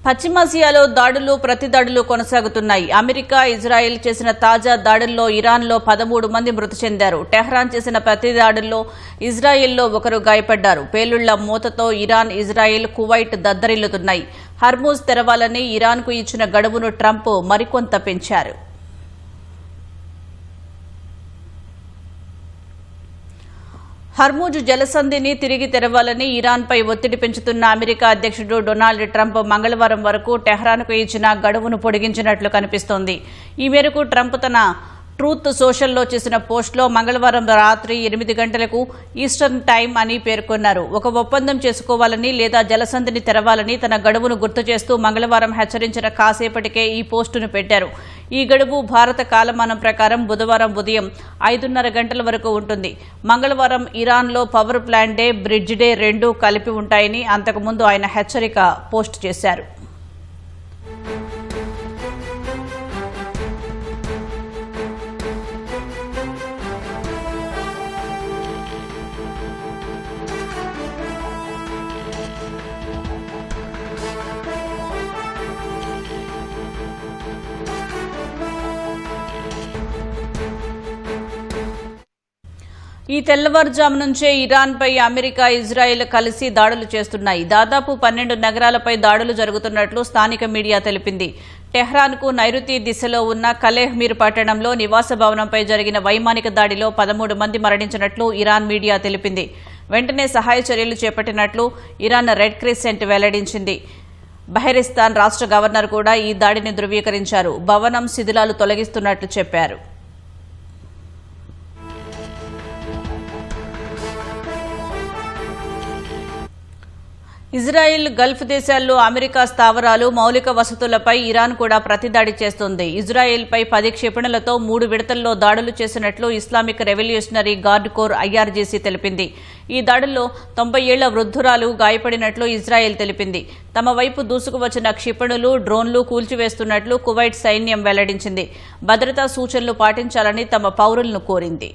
పశ్చిమాసియాలో దాడులు ప్రతిదాడులు కొనసాగుతున్నాయి. అమెరికా, ఇజ్రాయెల్ చేసిన తాజా దాడుల్లో ఇరాన్లో 13 మంది మృతి చెందారు. టెహ్రాన్ చేసిన ప్రతిదాడుల్లో ఇజ్రాయెల్లో ఒకరు గాయపడ్డారు. పేలుళ్ల మూతతో ఇరాన్, ఇజ్రాయెల్, కువైట్ దద్దరిల్లుతున్నాయి. హర్మూజ్ తెరవాలని ఇరాన్కు ఇచ్చిన గడువును ట్రంప్ మరికొంత పెంచారు. హర్మూజ్ జలసంధిని తిరిగి తెరవాలని ఇరాన్పై ఒత్తిడి పెంచుతున్న అమెరికా అధ్యక్షుడు డొనాల్డ్ ట్రంప్ మంగళవారం వరకు టెహ్రాన్కు ఇచ్చిన గడువును పొడిగించినట్లు కనిపిస్తోంది. ఈ మేరకు ట్రంప్ తన ట్రూత్ సోషల్లో చేసిన పోస్టులో మంగళవారం రాత్రి 8 గంటలకు ఈస్టర్న్ టైం అని పేర్కొన్నారు. ఒక ఒప్పందం చేసుకోవాలని లేదా జలసంధిని తెరవాలని తన గడువును గుర్తు చేస్తూ మంగళవారం హెచ్చరించిన కాసేపటికే ఈ పోస్టును పెట్టారు. ఈ గడువు భారత కాలమానం ప్రకారం బుధవారం ఉదయం 5:30 గంటల వరకు ఉంటుంది. మంగళవారం ఇరాన్లో power plant day, bridge day రెండూ కలిపి ఉంటాయని అంతకుముందు ఆయన హెచ్చరిక పోస్ట్ చేశారు. ఈ తెల్లవారుజాము నుంచే ఇరాన్పై అమెరికా, ఇజ్రాయెల్ కలిసి దాడులు చేస్తున్నాయి. దాదాపు 12 నగరాలపై దాడులు జరుగుతున్నట్లు స్థానిక మీడియా తెలిపింది. టెహ్రాన్కు నైరుతి దిశలో ఉన్న కలేహ్మీర్ పట్టణంలో నివాస భవనంపై జరిగిన వైమానిక దాడిలో 13 మంది మరణించినట్లు ఇరాన్ మీడియా తెలిపింది. వెంటనే సహాయ చర్యలు చేపట్టినట్లు ఇరాన్ రెడ్ క్రిసెంట్ వెల్లడించింది. బహరిస్తాన్ రాష్ట్ర గవర్నర్ కూడా ఈ దాడిని ధృవీకరించారు. భవనం శిథిలాలు తొలగిస్తున్నట్లు చెప్పారు. ఇజ్రాయెల్, గల్ఫ్ దేశాల్లో అమెరికా స్థావరాలు, మౌలిక వసతులపై ఇరాన్ కూడా ప్రతిదాడి చేస్తోంది. ఇజ్రాయెల్పై 10 క్షిపణులతో 3 విడతల్లో దాడులు చేసినట్లు Islamic revolutionary guard corps IRGC తెలిపింది. ఈ దాడుల్లో 90 ఏళ్ల వృద్ధురాలు గాయపడినట్లు ఇజ్రాయెల్ తెలిపింది. తమ వైపు దూసుకువచ్చిన క్షిపణులు, డ్రోన్లు కూల్చివేస్తున్నట్లు కువైట్ సైన్యం వెల్లడించింది. భద్రతా సూచనలు పాటించాలని తమ పౌరులను కోరింది.